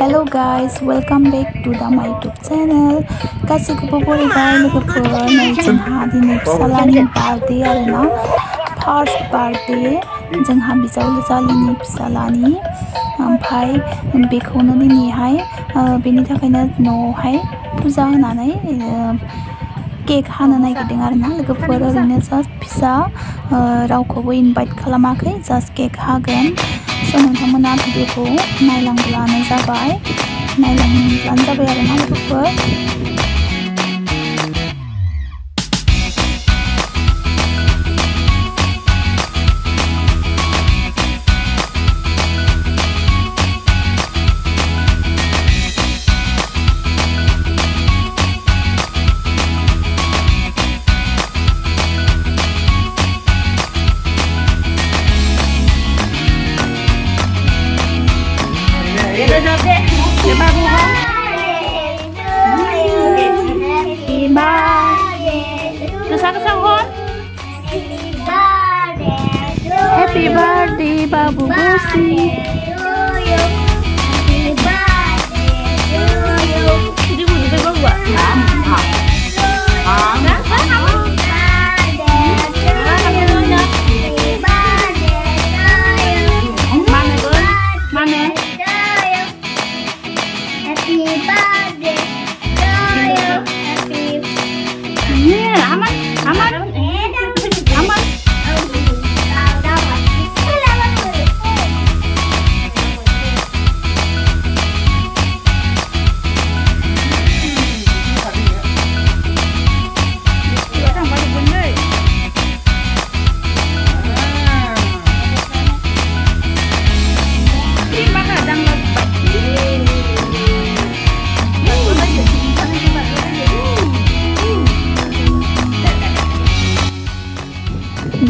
Hello guys, welcome back to my YouTube channel. गासैखौबो बरायबाय लोगोफोर नै जोंहा दिनै फिसालानि बार्थडे आरोना फार्स्ट बार्थडे जोंहा बिजावजालिनि फिसालानि ओमफ्राय बेखौनो दिनैहाय बेनि थाखायनो न'आवहाय फुजा होनानै केक हानो नागिरदों आरोना लोगोफोर ओरैनो जास्ट फिसा रावखौबो इनभाइट खालामाखै जास्ट केक हागोन स' नोंथांमोना भिडिअखौ नायलांब्लानो जाबाय आरोना लोगोफोर Happy birthday, Babu Gusi. Happy birthday to you. Jadi bunyi ke gua?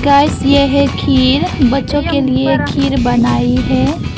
Guys ये है खीर, बच्चों के लिए खीर बनाई है।